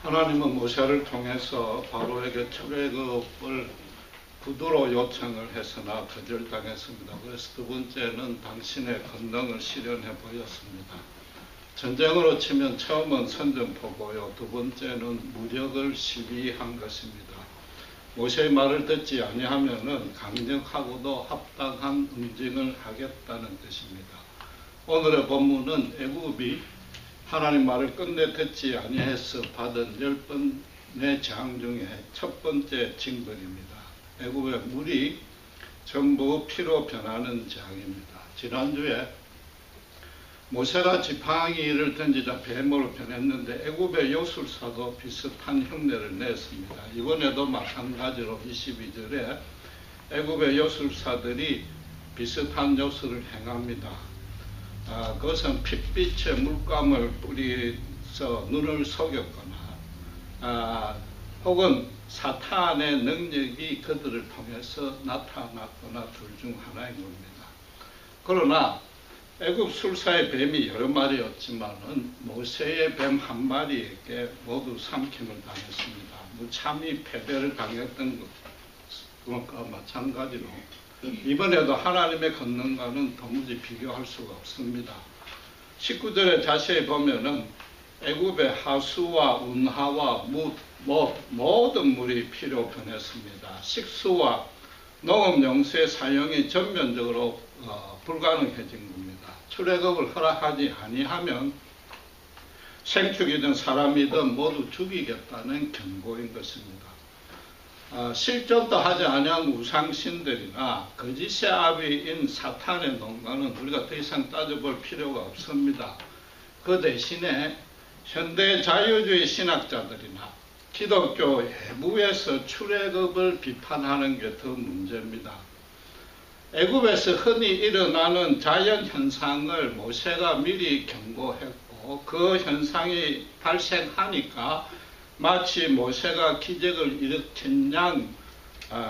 하나님은 모세를 통해서 바로에게 출애굽을 구두로 요청을 했으나 거절당했습니다. 그래서 두 번째는 당신의 권능을 실현해 보였습니다. 전쟁으로 치면 처음은 선전포고요, 두 번째는 무력을 시비한 것입니다. 모세의 말을 듣지 아니하면은 강력하고도 합당한 응징을 하겠다는 뜻입니다. 오늘의 본문은 애굽이 하나님 말을 끝내 듣지 아니해서 받은 10번의 재앙 중에 첫 번째 징벌입니다. 애굽의 물이 전부 피로 변하는 재앙입니다. 지난주에 모세가 지팡이를 던지자 뱀으로 변했는데 애굽의 요술사도 비슷한 흉내를 냈습니다. 이번에도 마찬가지로 22절에 애굽의 요술사들이 비슷한 요술을 행합니다. 그것은 핏빛에 물감을 뿌려서 눈을 속였거나 혹은 사탄의 능력이 그들을 통해서 나타났거나 둘 중 하나인 겁니다. 그러나 애굽 술사의 뱀이 여러 마리였지만은 모세의 뱀 한 마리에게 모두 삼킴을 당했습니다. 무참히 패배를 당했던 것과 마찬가지로 이번에도 하나님의 권능과는 도무지 비교할 수가 없습니다. 19절에 자세히 보면은 애굽의 하수와 운하와 모든 물이 피로 변했습니다. 식수와 농업용수의 사용이 전면적으로 불가능해진 겁니다. 출애굽을 허락하지 아니하면 생축이든 사람이든 모두 죽이겠다는 경고인 것입니다. 실존도 하지 아니한 우상신들이나 거짓의 아비인 사탄의 농간은 우리가 더 이상 따져볼 필요가 없습니다. 그 대신에 현대 자유주의 신학자들이나 기독교 외부에서 출애굽을 비판하는 게 더 문제입니다. 애굽에서 흔히 일어나는 자연현상을 모세가 미리 경고했고 그 현상이 발생하니까 마치 모세가 기적을 일으킨 양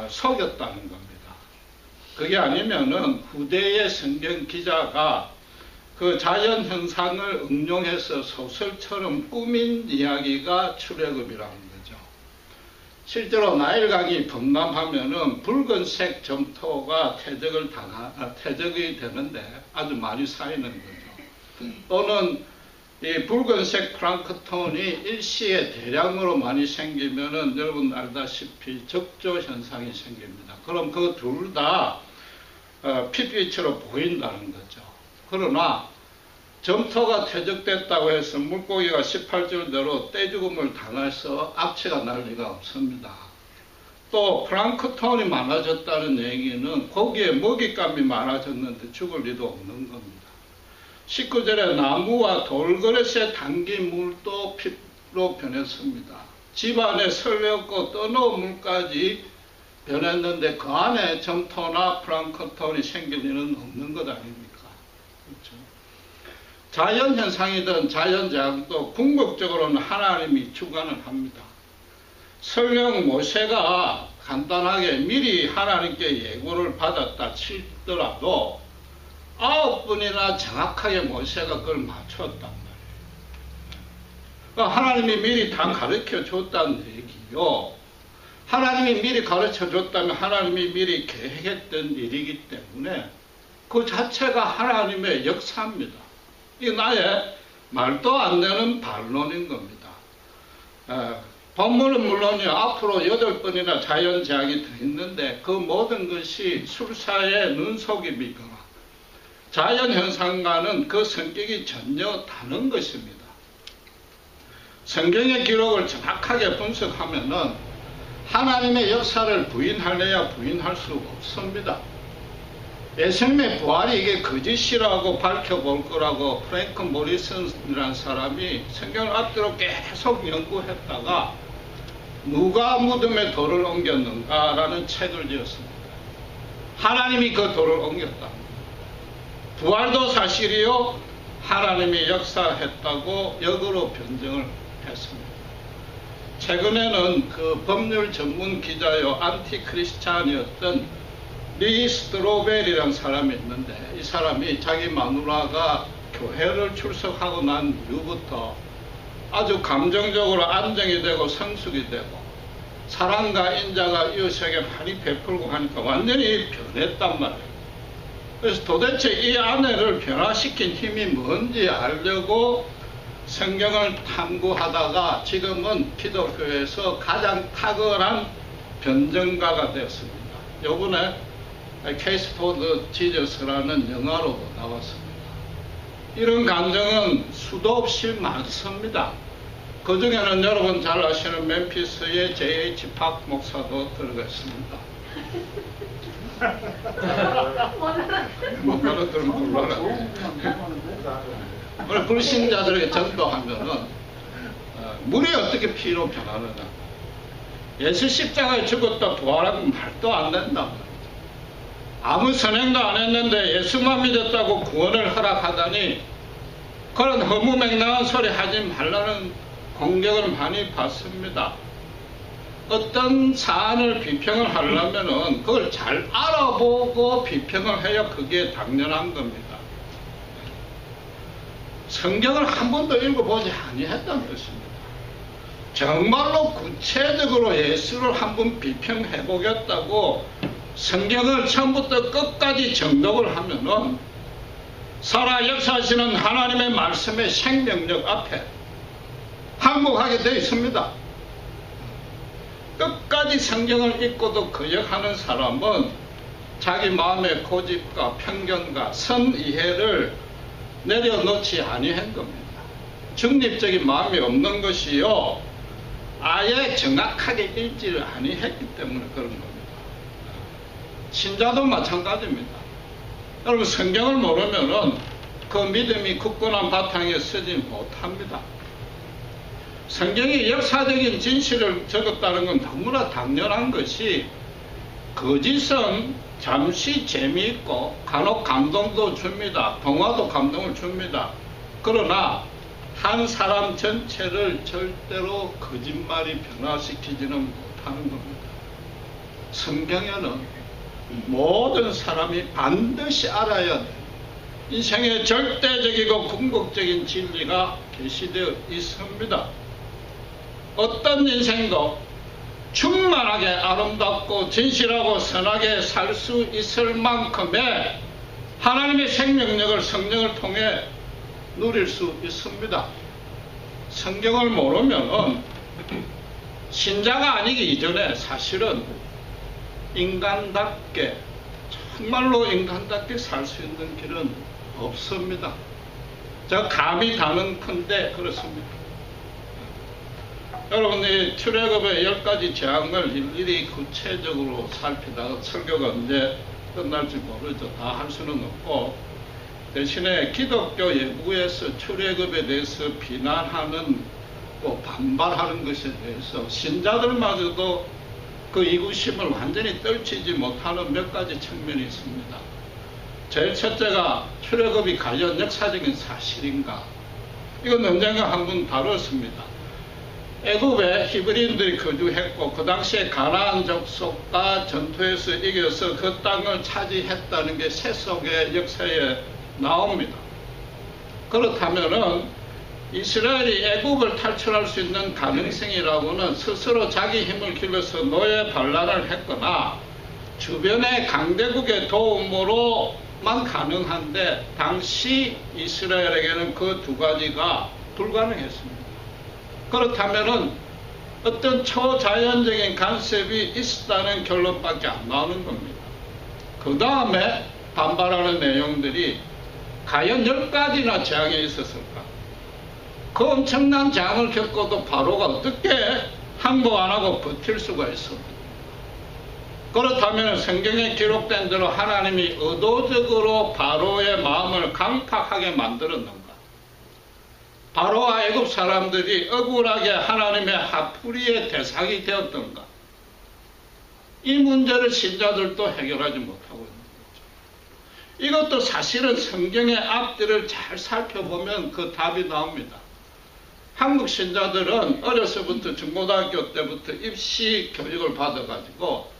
속였다는 겁니다. 그게 아니면은 후대의 성경 기자가 그 자연현상을 응용해서 소설처럼 꾸민 이야기가 출애굽이라는 거죠. 실제로 나일강이 범람하면은 붉은색 점토가 퇴적이 되는데 아주 많이 쌓이는 거죠. 또는 이 붉은색 플랑크톤이 일시에 대량으로 많이 생기면은 여러분 알다시피 적조 현상이 생깁니다. 그럼 그 둘 다 핏빛으로 보인다는 거죠. 그러나 점토가 퇴적됐다고 해서 물고기가 18절대로 떼죽음을 당해서 악취가 날 리가 없습니다. 또 플랑크톤이 많아졌다는 얘기는 고기에 먹잇감이 많아졌는데 죽을 리도 없는 겁니다. 19절에 나무와 돌그릇에 담긴 물도 피로 변했습니다. 집안에 설렸고 떠놓은 물까지 변했는데 그 안에 점토나 플랑크톤이 생길 리는 없는 것 아닙니까? 그렇죠? 자연현상이든 자연재앙도 궁극적으로는 하나님이 주관을 합니다. 설령 모세가 간단하게 미리 하나님께 예고를 받았다 치더라도 9번이나 정확하게 모세가 그걸 맞췄단 말이에요. 하나님이 미리 다 가르쳐 줬다는 얘기요. 하나님이 미리 가르쳐 줬다면 하나님이 미리 계획했던 일이기 때문에 그 자체가 하나님의 역사입니다. 이게 나의 말도 안 되는 반론인 겁니다. 본문은 물론요, 앞으로 8번이나 자연재앙이 더 있는데 그 모든 것이 술사의 눈속임이거나 자연현상과는 그 성격이 전혀 다른 것입니다. 성경의 기록을 정확하게 분석하면은 하나님의 역사를 부인할래야 부인할 수 없습니다. 예수님의 부활이 이게 거짓이라고 밝혀볼 거라고 프랭크 모리슨이라는 사람이 성경을 앞뒤로 계속 연구했다가 누가 무덤에 돌을 옮겼는가라는 책을 지었습니다. 하나님이 그 돌을 옮겼다. 부활도 사실이요, 하나님이 역사했다고 역으로 변증을 했습니다. 최근에는 그 법률 전문 기자요, 안티크리스찬이었던 리 스트로벨이라는 사람이 있는데 이 사람이 자기 마누라가 교회를 출석하고 난 이후부터 아주 감정적으로 안정이 되고 성숙이 되고 사랑과 인자가 이웃에게 많이 베풀고 하니까 완전히 변했단 말이에요. 그래서 도대체 이 아내를 변화시킨 힘이 뭔지 알려고 성경을 탐구하다가 지금은 기독교에서 가장 탁월한 변증가가 되었습니다. 요번에 케이스 포드 지저스라는 영화로도 나왔습니다. 이런 감정은 수도 없이 많습니다. 그 중에는 여러분 잘 아시는 멤피스의 J.H. 박 목사도 들어가 있습니다. 못 알아들으면 곤란해. 오늘 불신자들에게 전도하면은 물이 어떻게 피로 변하느냐. 예수 십자가에 죽었다 부활하고 말도 안 된다. 아무 선행도 안 했는데 예수만 믿었다고 구원을 허락하다니 그런 허무맹랑한 소리 하지 말라는 공격을 많이 받습니다. 어떤 사안을 비평을 하려면은 그걸 잘 알아보고 비평을 해야 그게 당연한 겁니다. 성경을 한 번도 읽어보지 아니했다는 것입니다. 정말로 구체적으로 예수를 한번 비평해 보겠다고 성경을 처음부터 끝까지 정독을 하면은 살아 역사하시는 하나님의 말씀의 생명력 앞에 항복하게 되어 있습니다. 끝까지 성경을 읽고도 거역하는 사람은 자기 마음의 고집과 편견과 선이해를 내려놓지 아니한 겁니다. 중립적인 마음이 없는 것이요, 아예 정확하게 읽지를 아니했기 때문에 그런 겁니다. 신자도 마찬가지입니다. 여러분, 성경을 모르면은 그 믿음이 굳건한 바탕에 서지 못합니다. 성경이 역사적인 진실을 적었다는 건 너무나 당연한 것이, 거짓은 잠시 재미있고 간혹 감동도 줍니다. 동화도 감동을 줍니다. 그러나 한 사람 전체를 절대로 거짓말이 변화시키지는 못하는 겁니다. 성경에는 모든 사람이 반드시 알아야 돼요. 인생의 절대적이고 궁극적인 진리가 계시되어 있습니다. 어떤 인생도 충만하게 아름답고 진실하고 선하게 살 수 있을 만큼의 하나님의 생명력을 성령을 통해 누릴 수 있습니다. 성경을 모르면 신자가 아니기 이전에 사실은 인간답게, 정말로 인간답게 살 수 있는 길은 없습니다. 저 감히 가능컨대 그렇습니다. 여러분이 출애굽의 10가지 재앙을 일일이 구체적으로 살피다가 설교가 언제 끝날지 모르죠. 다 할 수는 없고, 대신에 기독교 예부에서 출애굽에 대해서 비난하는, 또 반발하는 것에 대해서 신자들마저도 그 이구심을 완전히 떨치지 못하는 몇 가지 측면이 있습니다. 제일 첫째가 출애굽이 과연 역사적인 사실인가? 이건 언젠가 한번 다뤘습니다. 애굽에 히브리인들이 거주했고 그 당시에 가나안 족속과 전투에서 이겨서 그 땅을 차지했다는 게 세속의 역사에 나옵니다. 그렇다면은 이스라엘이 애굽을 탈출할 수 있는 가능성이라고는 스스로 자기 힘을 길러서 노예 반란을 했거나 주변의 강대국의 도움으로만 가능한데, 당시 이스라엘에게는 그 두 가지가 불가능했습니다. 그렇다면은 어떤 초자연적인 간섭이 있었다는 결론밖에 안 나오는 겁니다. 그 다음에 반발하는 내용들이 과연 10가지나 재앙이 있었을까? 그 엄청난 재앙을 겪고도 바로가 어떻게 항복 안 하고 버틸 수가 있습니까? 그렇다면 성경에 기록된 대로 하나님이 의도적으로 바로의 마음을 강팍하게 만들었는가? 바로와 애굽 사람들이 억울하게 하나님의 화풀이의 대상이 되었던가? 이 문제를 신자들도 해결하지 못하고 있는 거죠. 이것도 사실은 성경의 앞뒤를 잘 살펴보면 그 답이 나옵니다. 한국 신자들은 어려서부터 중고등학교 때부터 입시 교육을 받아가지고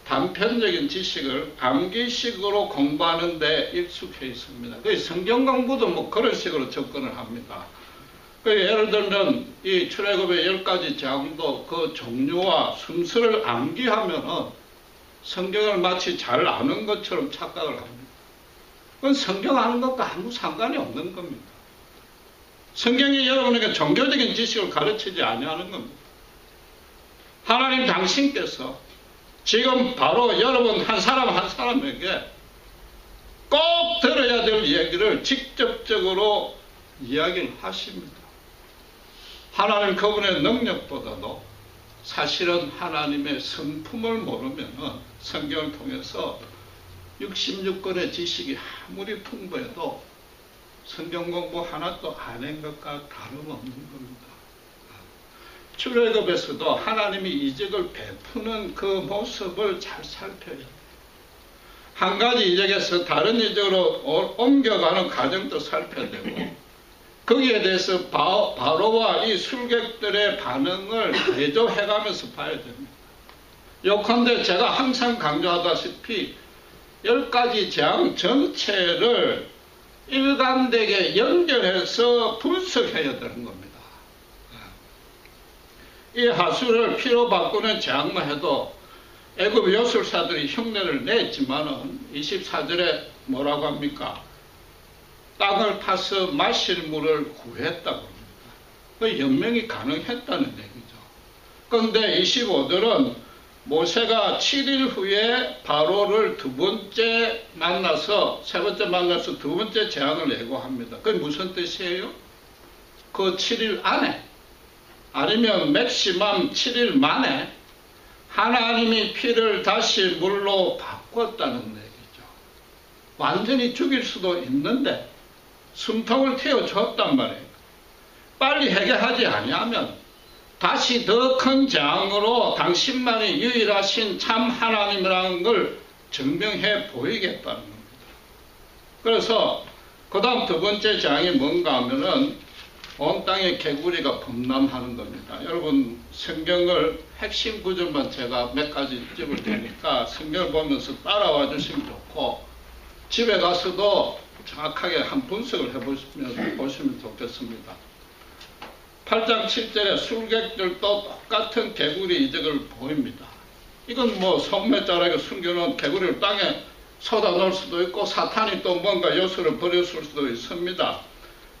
단편적인 지식을 암기식으로 공부하는 데 익숙해 있습니다. 성경 공부도 뭐 그런 식으로 접근을 합니다. 예를 들면 이 출애굽의 10가지 재앙도 그 종류와 순서를 암기하면은 성경을 마치 잘 아는 것처럼 착각을 합니다. 그건 성경 아는 것과 아무 상관이 없는 겁니다. 성경이 여러분에게 종교적인 지식을 가르치지 아니하는 겁니다. 하나님 당신께서 지금 바로 여러분 한 사람 한 사람에게 꼭 들어야 될 얘기를 직접적으로 이야기를 하십니다. 하나님 그분의 능력보다도 사실은 하나님의 성품을 모르면 성경을 통해서 66권의 지식이 아무리 풍부해도 성경 공부 하나도 안 한 것과 다름없는 겁니다. 출애굽에서도 하나님이 이적을 베푸는 그 모습을 잘 살펴야 돼요. 한 가지 이적에서 다른 이적으로 옮겨가는 과정도 살펴야 되고 거기에 대해서 바로와 이 술객들의 반응을 대조해가면서 봐야 됩니다. 요컨대 제가 항상 강조하다시피 10가지 재앙 전체를 일관되게 연결해서 분석해야 되는 겁니다. 이 하수를 피로 바꾸는 재앙만 해도 애굽 요술사들이 흉내를 냈지만은 24절에 뭐라고 합니까? 땅을 파서 마실 물을 구했다고 합니다. 그 연명이 가능했다는 얘기죠. 그런데 25절은 모세가 7일 후에 바로를 세 번째 만나서 두 번째 재앙을 예고합니다. 그게 무슨 뜻이에요? 그 7일 안에 아니면 맥시멈 7일 만에 하나님이 피를 다시 물로 바꿨다는 얘기죠. 완전히 죽일 수도 있는데 숨통을 틔워줬단 말이에요. 빨리 해결하지 아니하면 다시 더 큰 재앙으로 당신만이 유일하신 참 하나님이라는 걸 증명해 보이겠다는 겁니다. 그래서 그 다음 두 번째 재앙이 뭔가 하면은 온 땅에 개구리가 범람하는 겁니다. 여러분 성경을 핵심 구절만 제가 몇 가지 찍을 테니까 성경을 보면서 따라와 주시면 좋고 집에 가서도 정확하게 한 분석을 해보시면 좋겠습니다. 8장 7절에 술객들도 똑같은 개구리 이적을 보입니다. 이건 뭐 소매자락에 숨겨놓은 개구리를 땅에 쏟아놓을 수도 있고 사탄이 또 뭔가 요소를 버렸을 수도 있습니다.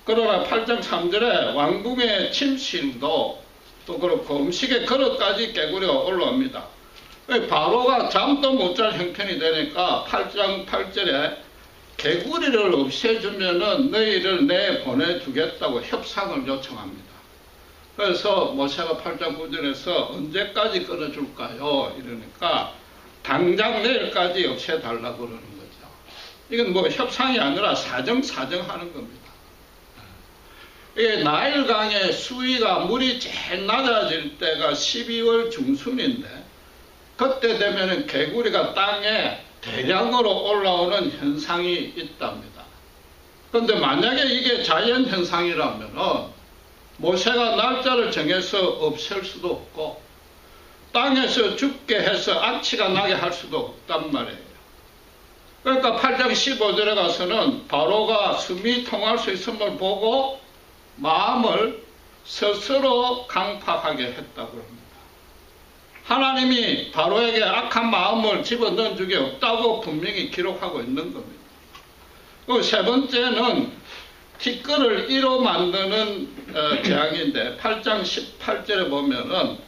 그러나 8장 3절에 왕궁의 침실도 또 그렇고 음식의 그릇까지 개구리가 올라옵니다. 바로가 잠도 못 잘 형편이 되니까 8장 8절에 개구리를 없애주면은 너희를 내보내주겠다고 협상을 요청합니다. 그래서 모세가 8장 9절에서 언제까지 끊어줄까요? 이러니까 당장 내일까지 없애달라고 그러는 거죠. 이건 뭐 협상이 아니라 사정하는 겁니다. 이게 나일강의 수위가 물이 제일 낮아질 때가 12월 중순인데 그때 되면은 개구리가 땅에 대량으로 올라오는 현상이 있답니다. 그런데 만약에 이게 자연 현상이라면은 모세가 날짜를 정해서 없앨 수도 없고 땅에서 죽게 해서 악취가 나게 할 수도 없단 말이에요. 그러니까 8장 15절에 가서는 바로가 숨이 통할 수 있음을 보고 마음을 스스로 강팍하게 했다고 합니다. 하나님이 바로에게 악한 마음을 집어넣은 적이 없다고 분명히 기록하고 있는 겁니다. 그 세 번째는 티끌을 이로 만드는 재앙인데 8장 18절에 보면은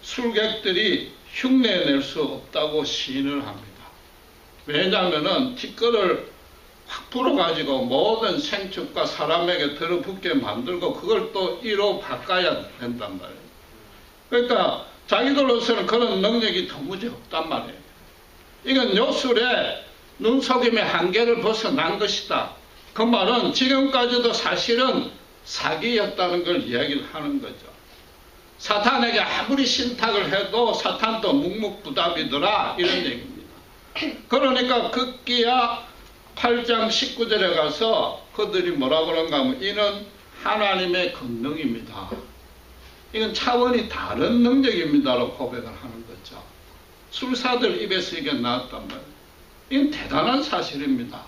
술객들이 흉내낼 수 없다고 시인을 합니다. 왜냐하면은 티끌을 확 불어가지고 모든 생축과 사람에게 들어붙게 만들고 그걸 또 이로 바꿔야 된단 말이에요. 그러니까 자기들로서는 그런 능력이 도무지 없단 말이에요. 이건 요술의 눈속임의 한계를 벗어난 것이다. 그 말은 지금까지도 사실은 사기였다는 걸 이야기를 하는 거죠. 사탄에게 아무리 신탁을 해도 사탄도 묵묵부답이더라 이런 얘기입니다. 그러니까 급기야 8장 19절에 가서 그들이 뭐라고 그런가 하면 이는 하나님의 권능입니다. 이건 차원이 다른 능력입니다라고 고백을 하는 거죠. 술사들 입에서 이게 나왔단 말이에요. 이건 대단한 사실입니다.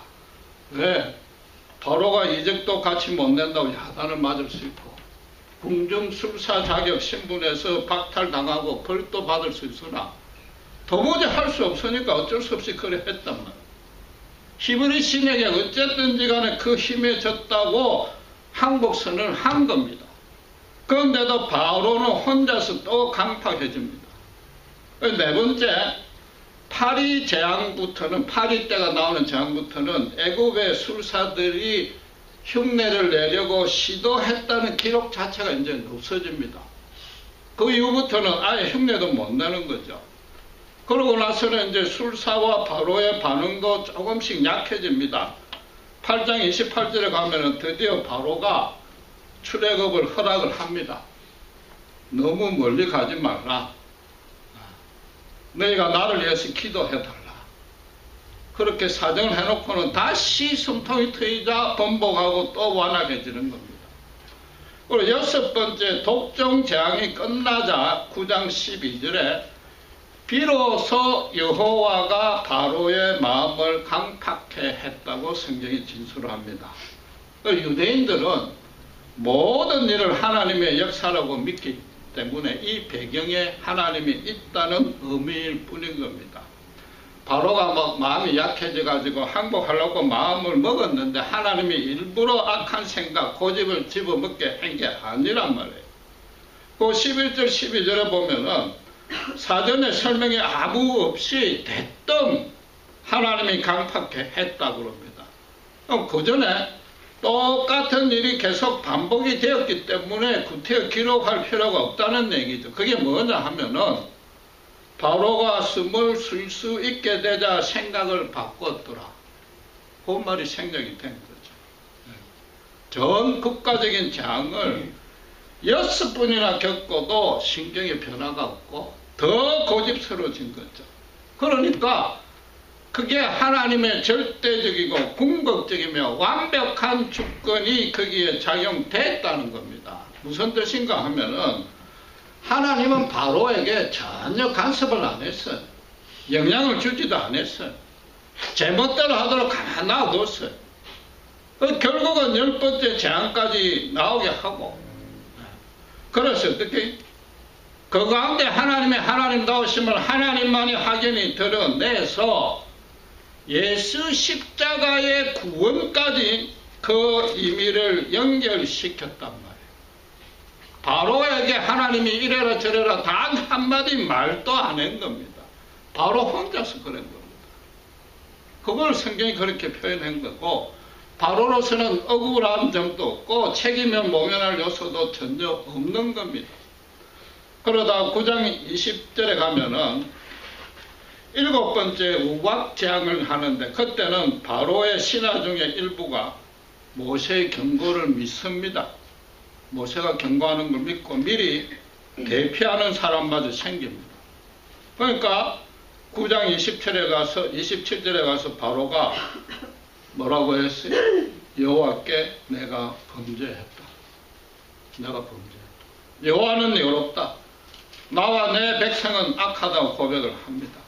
왜? 바로가 이적도 같이 못 낸다고 야단을 맞을 수 있고 궁중술사 자격 신분에서 박탈당하고 벌도 받을 수 있으나 도무지 할 수 없으니까 어쩔 수 없이 그래 했단 말이에요. 히브리 신에게 어쨌든지 간에 그 힘에 졌다고 항복선을 한 겁니다. 그런데도 바로는 혼자서 또 강팍해집니다. 네 번째, 파리 재앙부터는, 파리 때가 나오는 재앙부터는 애국의 술사들이 흉내를 내려고 시도했다는 기록 자체가 이제 없어집니다. 그 이후부터는 아예 흉내도 못 내는 거죠. 그러고 나서는 이제 술사와 바로의 반응도 조금씩 약해집니다. 8장 28절에 가면은 드디어 바로가 출애굽을 허락을 합니다. 너무 멀리 가지 말라. 너희가 나를 위해서 기도해달라. 그렇게 사정을 해놓고는 다시 숨통이 트이자 번복하고 또 완악해지는 겁니다. 그리고 여섯 번째, 독종 재앙이 끝나자 9장 12절에 비로소 여호와가 바로의 마음을 강팍해 했다고 성경이 진술합니다. 유대인들은 모든 일을 하나님의 역사라고 믿기 때문에 이 배경에 하나님이 있다는 의미일 뿐인 겁니다. 바로가 막 마음이 약해져 가지고 항복하려고 마음을 먹었는데 하나님이 일부러 악한 생각, 고집을 집어먹게 한 게 아니란 말이에요. 그 11절 12절에 보면은 사전에 설명이 아무 없이 대뜸 하나님이 강팍해 했다고 합니다. 그 전에 똑같은 일이 계속 반복이 되었기 때문에 구태여 기록할 필요가 없다는 얘기죠. 그게 뭐냐 하면은 바로가 숨을 쉴 수 있게 되자 생각을 바꿨더라. 그 말이 생략이 된 거죠. 전 국가적인 재앙을 6번이나 겪어도 신경의 변화가 없고 더 고집스러워진 거죠. 그러니까 그게 하나님의 절대적이고 궁극적이며 완벽한 주권이 거기에 작용됐다는 겁니다. 무슨 뜻인가 하면은 하나님은 바로에게 전혀 간섭을 안 했어요. 영향을 주지도 않았어요. 제멋대로 하도록 가만 놔뒀어요. 결국은 10번째 재앙까지 나오게 하고, 그래서 어떻게? 그 가운데 하나님의 하나님다우심을 하나님만이 확연히 드러내서 예수 십자가의 구원까지 그 의미를 연결시켰단 말이에요. 바로에게 하나님이 이래라 저래라 단 한마디 말도 안 한 겁니다. 바로 혼자서 그런 겁니다. 그걸 성경이 그렇게 표현한 거고, 바로로서는 억울한 점도 없고 책임을 모면할 요소도 전혀 없는 겁니다. 그러다 9장 20절에 가면은 7번째 우박 재앙을 하는데, 그때는 바로의 신하 중에 일부가 모세의 경고를 믿습니다. 모세가 경고하는 걸 믿고 미리 대피하는 사람마저 생깁니다. 그러니까 9장 27절에 가서 바로가 뭐라고 했어요? 여호와께 내가 범죄했다. 내가 범죄했다. 여호와는 여롭다. 나와 내 백성은 악하다고 고백을 합니다.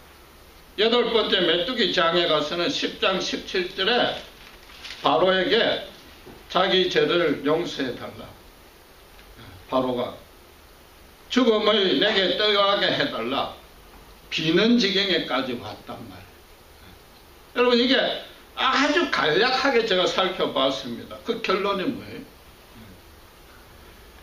8번째 메뚜기 재앙에 가서는 10장 17절에 바로에게 자기 죄를 용서해달라. 바로가 죽음을 내게 떠가게 해달라. 비는 지경에까지 왔단 말이에요. 여러분, 이게 아주 간략하게 제가 살펴봤습니다. 그 결론이 뭐예요?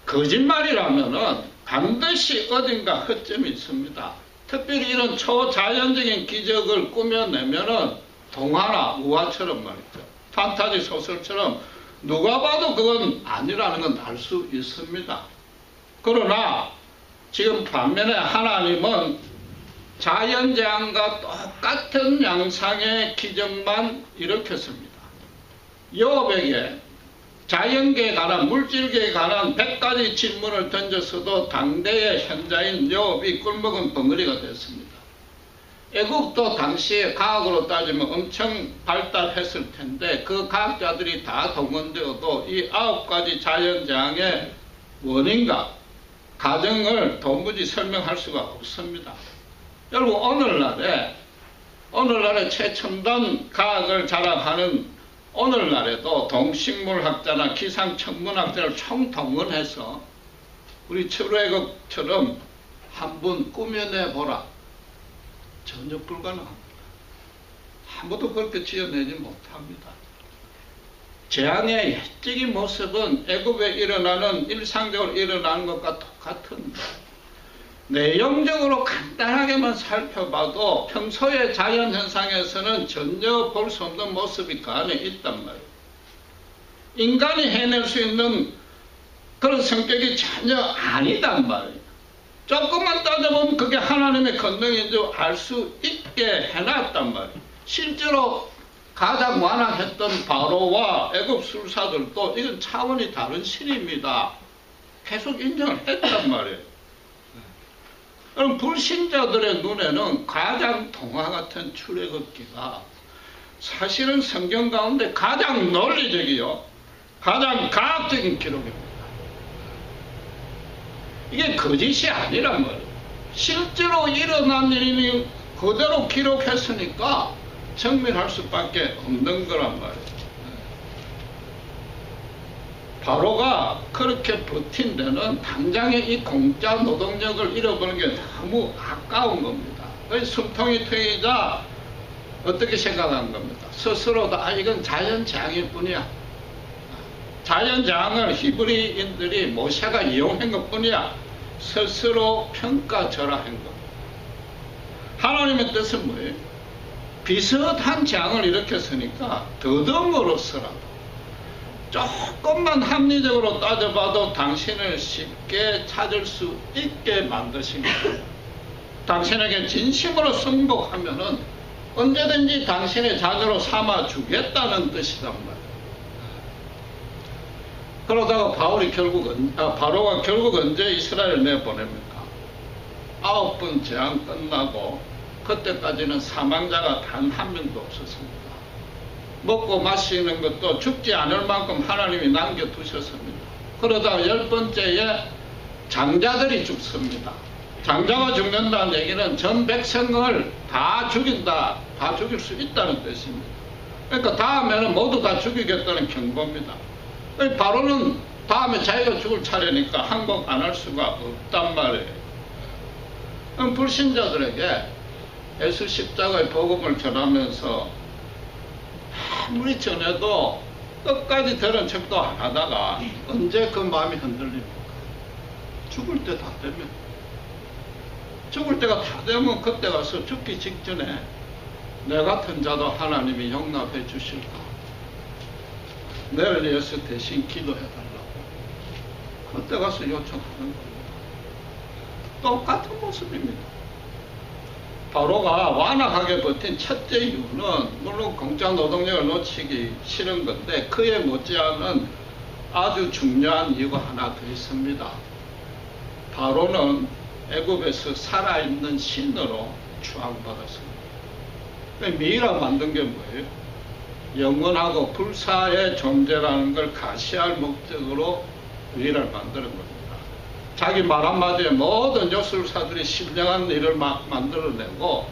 거짓말이라면은 반드시 어딘가 허점이 있습니다. 특별히 이런 초자연적인 기적을 꾸며내면은 동화나 우화처럼 말이죠. 판타지 소설처럼 누가 봐도 그건 아니라는 건 알 수 있습니다. 그러나 지금 반면에 하나님은 자연재앙과 똑같은 양상의 기적만 일으켰습니다. 욥에게 자연계에 관한, 물질계에 관한 100가지 질문을 던졌어도 당대의 현자인 욥이 꿀먹은 벙어리가 됐습니다. 애국도 당시에 과학으로 따지면 엄청 발달했을 텐데 그 과학자들이 다 동원되어도 이 9가지 자연재앙의 원인과 가정을 도무지 설명할 수가 없습니다. 여러분, 오늘날에 최첨단 과학을 자랑하는 오늘날에도 동식물학자나 기상천문학자를 총동원해서 우리 철외국처럼 한번 꾸며내보라. 전혀 불가능합니다. 아무도 그렇게 지어내지 못합니다. 재앙의 획적인 모습은 애굽에 일어나는 일상적으로 일어나는 것과 똑같은데 내용적으로 간단하게만 살펴봐도 평소의 자연현상에서는 전혀 볼 수 없는 모습이 그 안에 있단 말이에요. 인간이 해낼 수 있는 그런 성격이 전혀 아니단 말이에요. 조금만 따져보면 그게 하나님의 권능인 줄 알 수 있게 해놨단 말이에요. 실제로 가장 완악했던 바로와 애굽 술사들도 이건 차원이 다른 신입니다. 계속 인정을 했단 말이에요. 그럼 불신자들의 눈에는 가장 동화 같은 출애굽기가 사실은 성경 가운데 가장 논리적이요, 가장 과학적인 기록입니다. 이게 거짓이 아니란 말이에요. 실제로 일어난 일이 그대로 기록했으니까 증명할 수밖에 없는 거란 말이에요. 바로가 그렇게 버틴 데는 당장에 이 공짜 노동력을 잃어버리는 게 너무 아까운 겁니다. 숨통이 트이자 어떻게 생각한 겁니다. 스스로도 이건 자연재앙일 뿐이야. 자연재앙을 히브리인들이 모세가 이용한 것 뿐이야. 스스로 평가절하한 겁니다. 하나님의 뜻은 뭐예요? 비슷한 재앙을 일으켰으니까 더듬으로서라도 조금만 합리적으로 따져봐도 당신을 쉽게 찾을 수 있게 만드신 거예요. 당신에게 진심으로 승복하면은 언제든지 당신의 자녀로 삼아 주겠다는 뜻이란 말이에요. 그러다가 바로가 결국 언제 이스라엘을 내보냅니까? 9번 재앙 끝나고 그때까지는 사망자가 단 한 명도 없었습니다. 먹고 마시는 것도 죽지 않을 만큼 하나님이 남겨두셨습니다. 그러다가 10번째에 장자들이 죽습니다. 장자가 죽는다는 얘기는 전 백성을 다 죽인다, 다 죽일 수 있다는 뜻입니다. 그러니까 다음에는 모두 다 죽이겠다는 경고입니다. 바로는 다음에 자기가 죽을 차례니까 항복 안 할 수가 없단 말이에요. 그럼 불신자들에게 예수 십자가의 복음을 전하면서 아무리 전해도 끝까지 들은 척도 안 하다가 언제 그 마음이 흔들립니까? 죽을 때 다 되면, 죽을 때가 다 되면 그때 가서 죽기 직전에 내 같은 자도 하나님이 용납해 주실까? 내를 위해서 대신 기도해달라고 그때 가서 요청하는 겁니다. 똑같은 모습입니다. 바로가 완악하게 버틴 첫째 이유는 물론 공짜 노동력을 놓치기 싫은 건데 그에 못지않은 아주 중요한 이유가 하나 더 있습니다. 바로는 애굽에서 살아있는 신으로 추앙받았습니다. 미이라 만든 게 뭐예요? 영원하고 불사의 존재라는 걸 가시할 목적으로 미이라를 만드는 겁니다. 자기 말 한마디에 모든 요술사들이 신령한 일을 만들어내고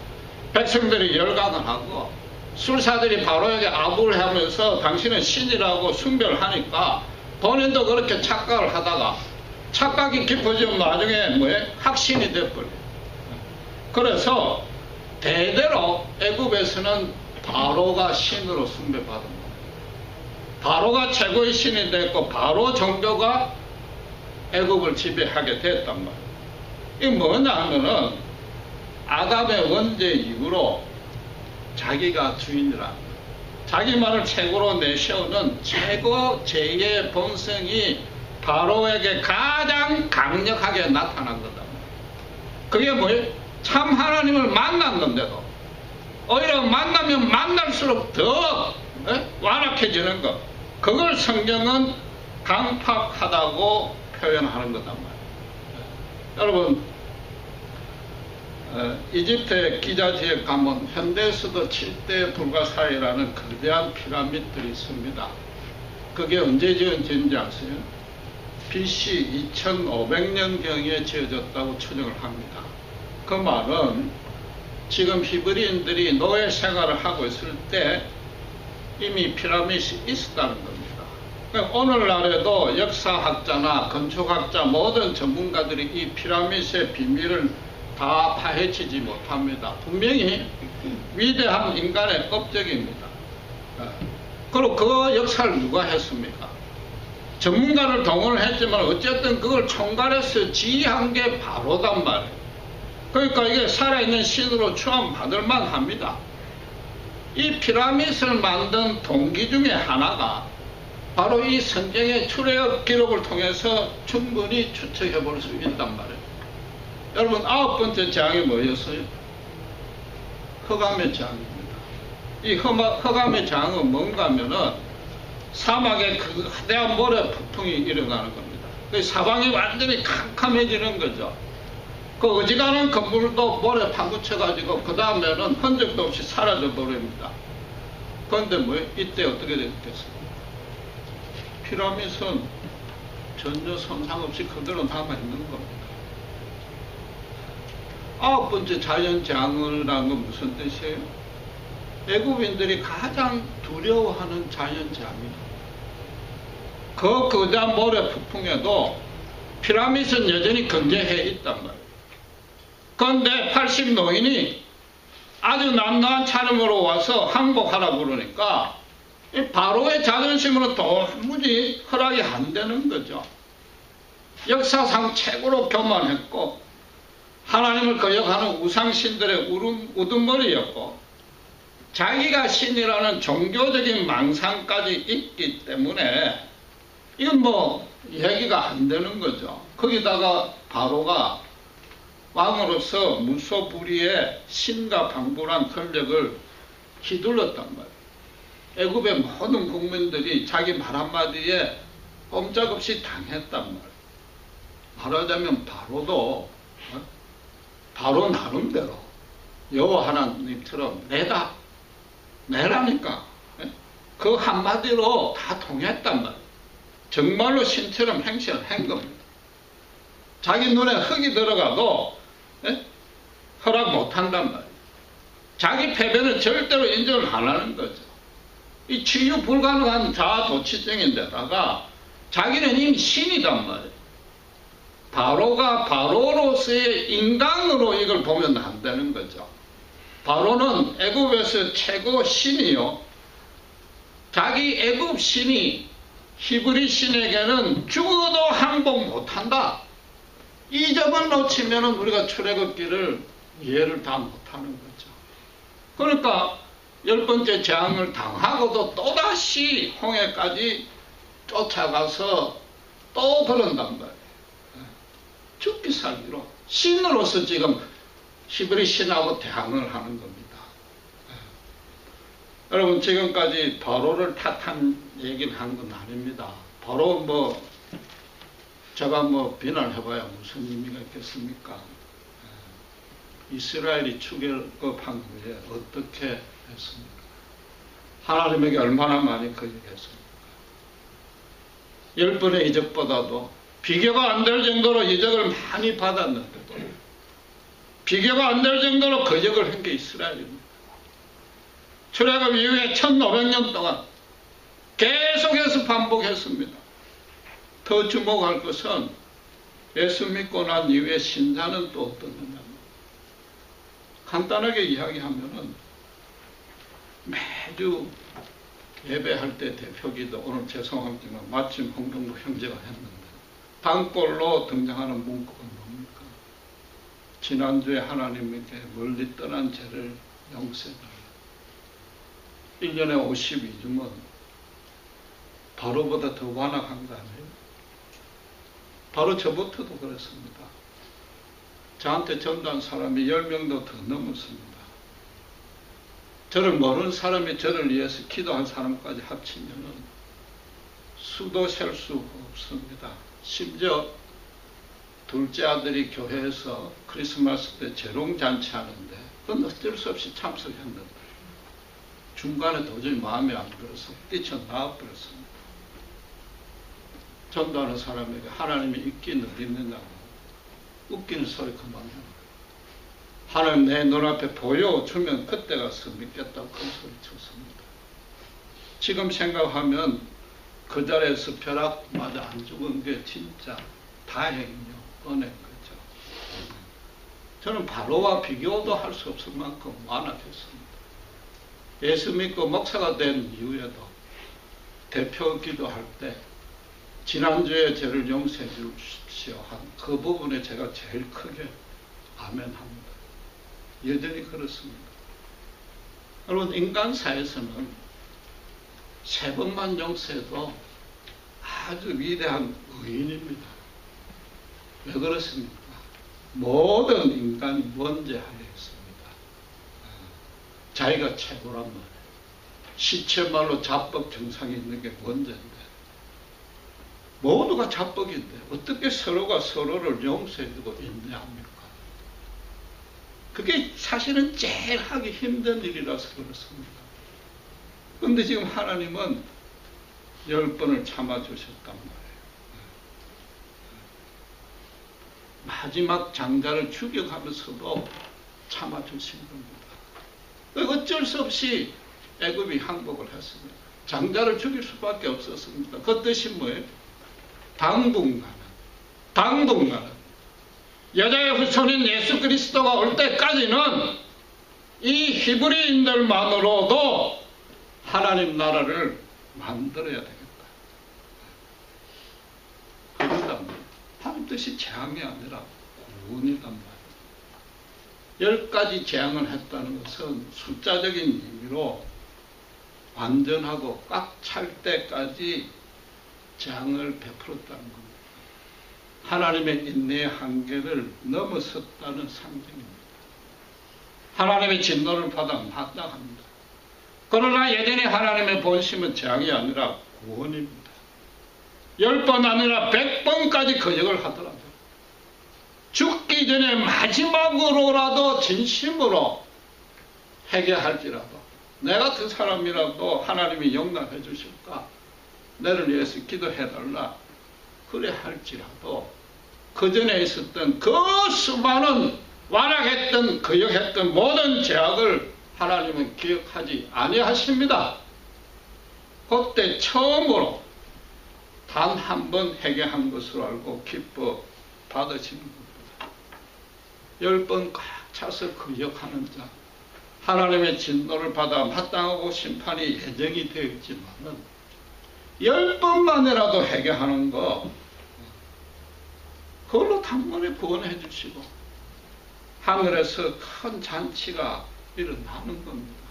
백성들이 열광을 하고 술사들이 바로에게 아부를 하면서 당신은 신이라고 숭배를 하니까 본인도 그렇게 착각을 하다가 착각이 깊어지면 나중에 확신이 돼버려요. 그래서 대대로 애굽에서는 바로가 신으로 숭배받은 겁니다. 바로가 최고의 신이 됐고 바로 종교가 애굽을 지배하게 됐단 말이에요. 이게 뭐냐 하면은 아담의 원죄 이후로 자기가 주인이라 자기만을 최고로 내세우는 최고 죄의 본성이 바로에게 가장 강력하게 나타난 거다. 그게 뭐예요? 참 하나님을 만났는데도 오히려 만나면 만날수록 더 완악해지는 것. 그걸 성경은 강팍하다고 표현하는 거단 말이에요. 여러분, 이집트의 기자 지역 가면 현대에서도 7대 불가사의라는 거대한 피라미드들이 있습니다. 그게 언제 지어진지 아세요? BC 2500년경에 지어졌다고 추정을 합니다. 그 말은 지금 히브리인들이 노예 생활을 하고 있을 때 이미 피라미드이 있었다는 겁니다. 오늘날에도 역사학자나 건축학자 모든 전문가들이 이 피라미드의 비밀을 다 파헤치지 못합니다. 분명히 위대한 인간의 업적입니다. 그리고 그 역사를 누가 했습니까? 전문가를 동원을 했지만 어쨌든 그걸 총괄해서 지휘한 게 바로단 말이에요. 그러니까 이게 살아있는 신으로 추앙받을 만합니다. 이 피라미드를 만든 동기 중에 하나가 바로 이 성경의 출애굽 기록을 통해서 충분히 추측해 볼 수 있단 말이에요. 여러분, 9번째 재앙이 뭐였어요? 흑암의 재앙입니다. 이 흑암의 재앙은 뭔가 하면은 사막에 그 거대한 모래 폭풍이 일어나는 겁니다. 그 사방이 완전히 캄캄해지는 거죠. 그 어지간한 건물도 모래 파묻혀가지고 그 다음에는 흔적도 없이 사라져 버립니다. 그런데 뭐 이때 어떻게 됐겠습니까? 피라미드는 전혀 손상 없이 그대로 남아있는 겁니다. 9번째 자연재앙이라는 건 무슨 뜻이에요? 애국인들이 가장 두려워하는 자연재앙입니다. 그 거대한 모래 폭풍에도 피라미드는 여전히 건재해 있단 말이에요. 그런데 80노인이 아주 남다른 차림으로 와서 항복하라 그러니까 바로의 자존심으로 도무지 허락이 안 되는 거죠. 역사상 최고로 교만했고 하나님을 거역하는 우상신들의 우두머리였고 자기가 신이라는 종교적인 망상까지 있기 때문에 이건 뭐 얘기가 안 되는 거죠. 거기다가 바로가 왕으로서 무소불위의 신과 방불한 권력을 휘둘렀단 말이에요. 애굽의 모든 국민들이 자기 말 한마디에 꼼짝없이 당했단 말이에요. 말하자면 바로도 바로 나름대로 여호와 하나님처럼 내라니까 그 한마디로 다 통했단 말이에요. 정말로 신처럼 행실을 한 겁니다. 자기 눈에 흙이 들어가도 허락 못한단 말이에요. 자기 패배는 절대로 인정을 안 하는 거죠. 이 치유 불가능한 자아도취증인데다가 자기는 이미 신이단 말이에요. 바로가 바로로서의 인간으로 이걸 보면 안 되는 거죠. 바로는 애굽에서 최고 신이요. 자기 애굽 신이 히브리 신에게는 죽어도 항복 못한다. 이 점을 놓치면 우리가 출애굽기를 이해를 다 못하는 거죠. 그러니까 10번째 재앙을 당하고도 또다시 홍해까지 쫓아가서 또 그런단 말이에요. 죽기 살기로 신으로서 지금 히브리 신하고 대항을 하는 겁니다. 여러분, 지금까지 바로를 탓한 얘기를 한 건 아닙니다. 바로 제가 비난해봐야 무슨 의미가 있겠습니까? 이스라엘이 출애굽한 후에 어떻게 했습니까? 하나님에게 얼마나 많이 거역했습니까? 10번의 이적보다도 비교가 안 될 정도로 이적을 많이 받았는데도 비교가 안 될 정도로 거역을 한 게 이스라엘입니다. 출애굽 이후에 1500년 동안 계속해서 반복했습니다. 더 주목할 것은 예수 믿고 난 이후에 신자는 또 어떻느냐. 간단하게 이야기하면은 매주 예배할 때 대표기도 오늘 죄송하지만 마침 홍경도 형제가 했는데 단골로 등장하는 문구가 뭡니까? 지난주에 하나님께 멀리 떠난 죄를 용서해달라. 1년에 52주면 바로보다 더 완악한 거 아니에요? 바로 저부터도 그렇습니다. 저한테 전도한 사람이 10명도 더 넘었습니다. 저를 모르는 사람이 저를 위해서 기도한 사람까지 합치면 수도 셀 수 없습니다. 심지어 둘째 아들이 교회에서 크리스마스 때 재롱잔치 하는데 그건 어쩔 수 없이 참석했는데 중간에 도저히 마음에 안 들어서 뛰쳐나와버렸습니다. 전도하는 사람에게 하나님이 있긴 어디 있느냐고 웃기는 소리 그만해요. 하나님 내 눈앞에 보여주면 그때 가서 믿겠다고 큰 소리 쳤습니다. 지금 생각하면 그 자리에서 벼락 맞아 안 죽은 게 진짜 다행이요. 은혜인 거죠. 저는 바로와 비교도 할 수 없을 만큼 완악했습니다. 예수 믿고 목사가 된 이후에도 대표 기도할 때 지난주에 저를 용서해 주십시오 한 그 부분에 제가 제일 크게 아멘합니다. 여전히 그렇습니다. 여러분, 인간사에서는 3번만 용서해도 아주 위대한 의인입니다. 왜 그렇습니까? 모든 인간이 원죄하여 있습니다. 자기가 최고란 말이에요. 시체말로 자뻑 증상이 있는 게 원죄인데 모두가 자뻑인데 어떻게 서로가 서로를 용서해주고 인내합니까? 그게 사실은 제일 하기 힘든 일이라서 그렇습니다. 그런데 지금 하나님은 10번을 참아주셨단 말이에요. 마지막 장자를 죽여가면서도 참아주신 겁니다. 어쩔 수 없이 애굽이 항복을 했습니다. 장자를 죽일 수밖에 없었습니다. 그 뜻이 뭐예요? 당분간은 여자의 후손인 예수 그리스도가 올 때까지는 이 히브리인들만으로도 하나님 나라를 만들어야 되겠다. 그러단 말이에요. 하나님 뜻이 재앙이 아니라 구원이단 말이에요. 10가지 재앙을 했다는 것은 숫자적인 의미로 완전하고 꽉 찰 때까지 재앙을 베풀었다는 겁니다. 하나님의 인내의 한계를 넘어섰다는 상징입니다. 하나님의 진노를 받아 마땅합니다. 그러나 여전히 하나님의 본심은 재앙이 아니라 구원입니다. 10번 아니라 100번까지 거역을 하더라도 죽기 전에 마지막으로라도 진심으로 회개할지라도 내 같은 사람이라도 하나님이 용납해 주실까? 나를 위해서 기도해달라. 그래 할지라도 그 전에 있었던 그 수많은 완악했던 거역했던 모든 죄악을 하나님은 기억하지 아니하십니다. 그때 처음으로 단 한 번 회개한 것으로 알고 기뻐 받으시는 겁니다. 10번 꽉 차서 거역하는 자, 하나님의 진노를 받아 마땅하고 심판이 예정이 되어 있지만은 10번만이라도 회개하는 거, 그걸로 단번에 구원해 주시고 하늘에서 큰 잔치가 일어나는 겁니다.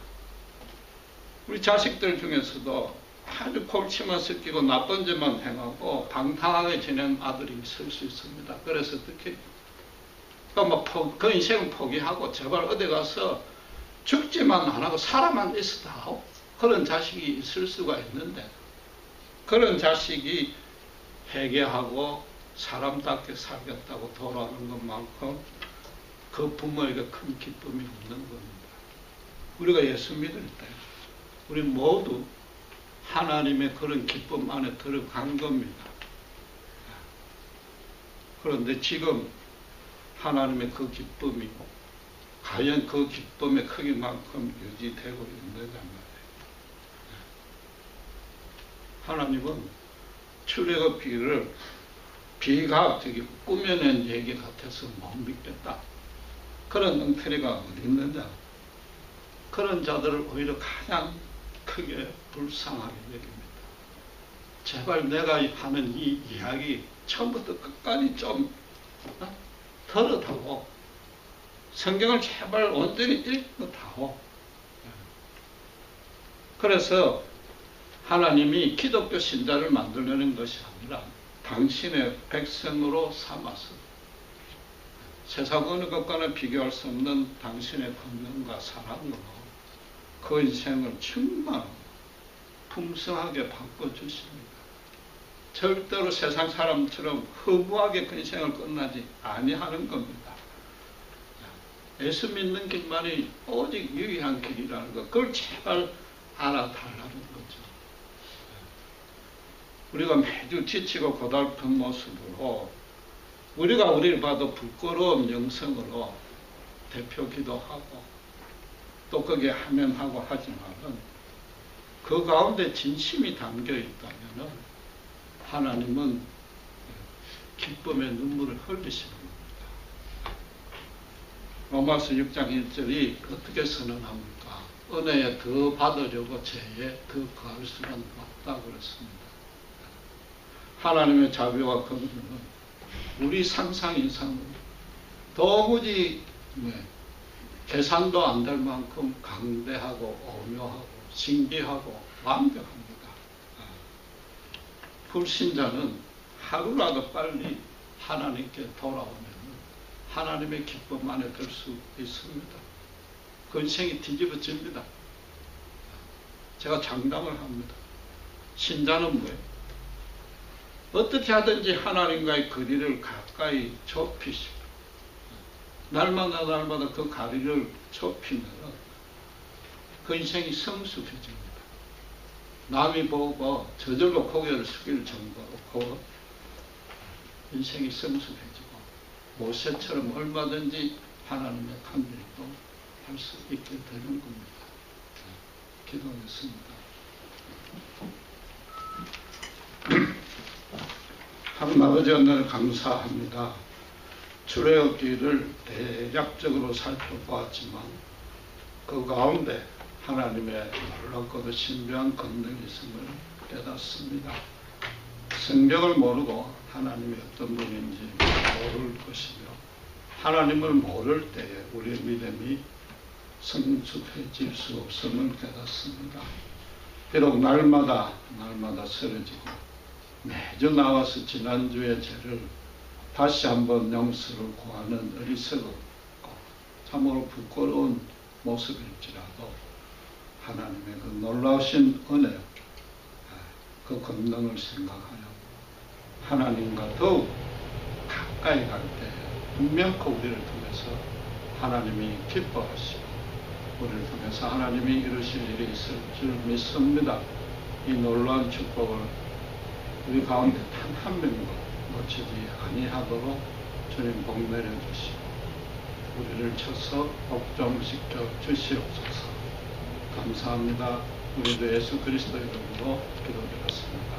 우리 자식들 중에서도 아주 골치만 섞이고 나쁜 짓만 행하고 방탕하게 지낸 아들이 있을 수 있습니다. 그래서 어떻게 그 인생을 포기하고 제발 어디 가서 죽지만 안 하고 살아만 있어도 하고 그런 자식이 있을 수가 있는데, 그런 자식이 회개하고 사람답게 살겠다고 돌아오는 것만큼 그 부모에게 큰 기쁨이 없는 겁니다. 우리가 예수 믿을 때 우리 모두 하나님의 그런 기쁨 안에 들어간 겁니다. 그런데 지금 하나님의 그 기쁨이 과연 그 기쁨의 크기만큼 유지되고 있느냐 말이에요. 하나님은 출애굽기를 비과학적이고 꾸며낸 얘기 같아서 못 믿겠다. 그런 엉터리가 어디 있느냐. 그런 자들을 오히려 가장 크게 불쌍하게 여깁니다. 제발 내가 하는 이 이야기 처음부터 끝까지 좀 들어다오. 성경을 제발 온전히 읽어다오. 그래서 하나님이 기독교 신자를 만들려는 것이 아니라 당신의 백성으로 삼아서 세상 어느 것과는 비교할 수 없는 당신의 권능과 사랑으로 그 인생을 충만하고 풍성하게 바꿔주십니다. 절대로 세상 사람처럼 허무하게 그 인생을 끝나지 아니하는 겁니다. 예수 믿는 길만이 오직 유일한 길이라는 것, 그걸 제발 알아달라는 거죠. 우리가 매주 지치고 고달픈 모습으로 우리가 우리를 봐도 부끄러운 영성으로 대표 기도하고 또 거기에 하면하고 하지만은 그 가운데 진심이 담겨 있다면은 하나님은 기쁨의 눈물을 흘리시는 겁니다. 로마서 6장 1절이 어떻게 선언합니까? 은혜에 더 받으려고 죄에 더 거할 수는 없다고 그랬습니다. 하나님의 자비와 긍휼은 우리 상상 이상으로 도무지 계산도 안 될 만큼 강대하고 오묘하고 신기하고 완벽합니다. 불신자는 하루라도 빨리 하나님께 돌아오면 하나님의 기쁨 안에 들 수 있습니다. 그 인생이 뒤집어집니다. 제가 장담을 합니다. 신자는 뭐예요? 어떻게 하든지 하나님과의 거리를 가까이 좁히시고 날마다 그 거리를 좁히면 그 인생이 성숙해집니다. 남이 보고 저절로 고개를 숙일 정도로 인생이 성숙해지고 모세처럼 얼마든지 하나님의 간절도 할 수 있게 되는 겁니다. 기도하겠습니다. 하나님 아버지 은혜를 감사합니다. 출애굽기를 대략적으로 살펴보았지만 그 가운데 하나님의 놀랍고도 신비한 권능이 있음을 깨닫습니다. 성경을 모르고 하나님이 어떤 분인지 모를 것이며 하나님을 모를 때에 우리의 믿음이 성숙해질 수 없음을 깨닫습니다. 비록 날마다 쓰러지고 매주 나와서 지난주의 죄를 다시 한번 용서를 구하는 어리석고 참으로 부끄러운 모습일지라도 하나님의 그 놀라우신 은혜, 그 권능을 생각하여 하나님과 더욱 가까이 갈 때 분명코 우리를 통해서 하나님이 기뻐하시고 우리를 통해서 하나님이 이루실 일이 있을 줄 믿습니다. 이 놀라운 축복을 우리 가운데 단 한 명도 놓치지 아니하도록 주님 복 내려주시고 우리를 쳐서 복종시켜 주시옵소서. 감사합니다. 우리도 예수 그리스도 이름으로 기도드렸습니다.